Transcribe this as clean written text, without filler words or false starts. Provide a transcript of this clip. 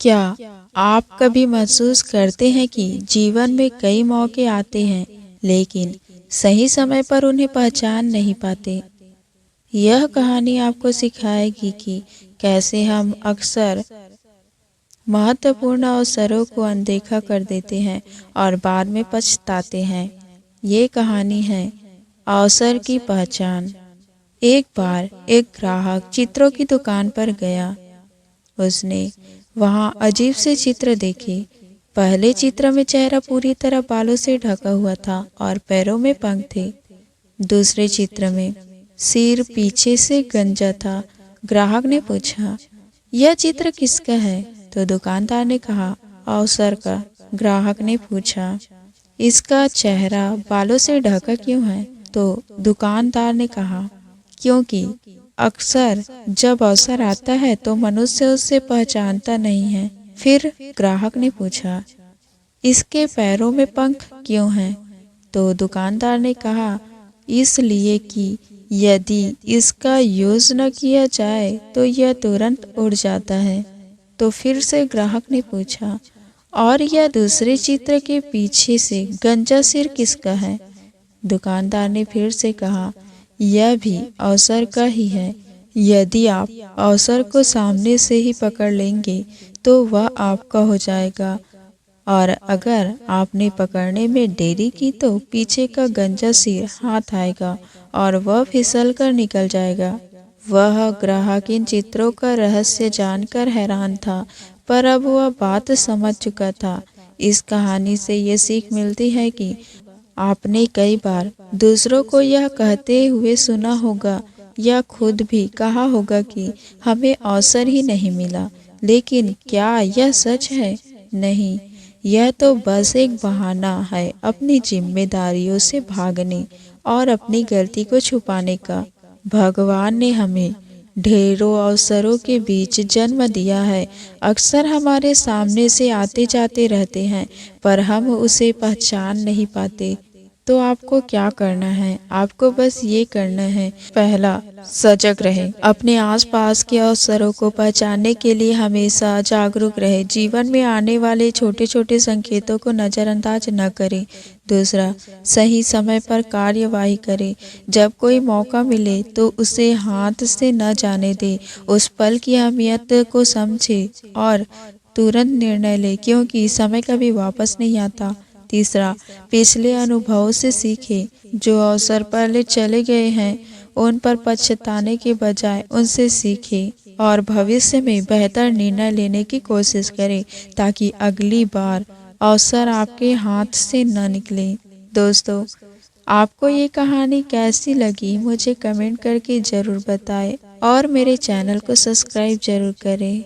क्या आप कभी महसूस करते हैं कि जीवन में कई मौके आते हैं लेकिन सही समय पर उन्हें पहचान नहीं पाते? यह कहानी आपको सिखाएगी कि कैसे हम अक्सर महत्वपूर्ण अवसरों को अनदेखा कर देते हैं और बाद में पछताते हैं। ये कहानी है अवसर की पहचान। एक बार एक ग्राहक चित्रों की दुकान पर गया। उसने वहां अजीब से चित्र देखे। पहले चित्र में चेहरा पूरी तरह बालों से ढका हुआ था और पैरों में पंख थे। दूसरे चित्र में सिर पीछे से गंजा था। ग्राहक ने पूछा, यह चित्र किसका है? तो दुकानदार ने कहा, अवसर का। ग्राहक ने पूछा, इसका चेहरा बालों से ढका क्यों है? तो दुकानदार ने कहा, क्योंकि अक्सर जब अवसर आता है तो मनुष्य उसे पहचानता नहीं है। फिर ग्राहक ने पूछा, इसके पैरों में पंख क्यों हैं? तो दुकानदार ने कहा, इसलिए कि यदि इसका यूज न किया जाए तो यह तुरंत उड़ जाता है। तो फिर से ग्राहक ने पूछा, और यह दूसरे चित्र के पीछे से गंजा सिर किसका है? दुकानदार ने फिर से कहा, यह भी अवसर का ही है। यदि आप अवसर को सामने से ही पकड़ लेंगे तो वह आपका हो जाएगा, और अगर आपने पकड़ने में देरी की तो पीछे का गंजा सिर हाथ आएगा और वह फिसल कर निकल जाएगा। वह ग्राहक इन चित्रों का रहस्य जानकर हैरान था, पर अब वह बात समझ चुका था। इस कहानी से ये सीख मिलती है कि आपने कई बार दूसरों को यह कहते हुए सुना होगा या खुद भी कहा होगा कि हमें अवसर ही नहीं मिला, लेकिन क्या यह सच है? नहीं, यह तो बस एक बहाना है अपनी जिम्मेदारियों से भागने और अपनी गलती को छुपाने का। भगवान ने हमें ढेरों अवसरों के बीच जन्म दिया है। अक्सर हमारे सामने से आते जाते रहते हैं, पर हम उसे पहचान नहीं पाते। तो आपको क्या करना है? आपको बस ये करना है, पहला, सजग रहे। अपने आसपास के अवसरों को पहचानने के लिए हमेशा जागरूक रहे। जीवन में आने वाले छोटे छोटे संकेतों को नज़रअंदाज न करें। दूसरा, सही समय पर कार्यवाही करें। जब कोई मौका मिले तो उसे हाथ से न जाने दे। उस पल की अहमियत को समझे और तुरंत निर्णय ले, क्योंकि समय कभी वापस नहीं आता। तीसरा, पिछले अनुभवों से सीखें। जो अवसर पहले चले गए हैं उन पर पछताने के बजाय उनसे सीखें और भविष्य में बेहतर निर्णय लेने की कोशिश करें, ताकि अगली बार अवसर आपके हाथ से न निकले। दोस्तों, आपको ये कहानी कैसी लगी मुझे कमेंट करके ज़रूर बताएं और मेरे चैनल को सब्सक्राइब जरूर करें।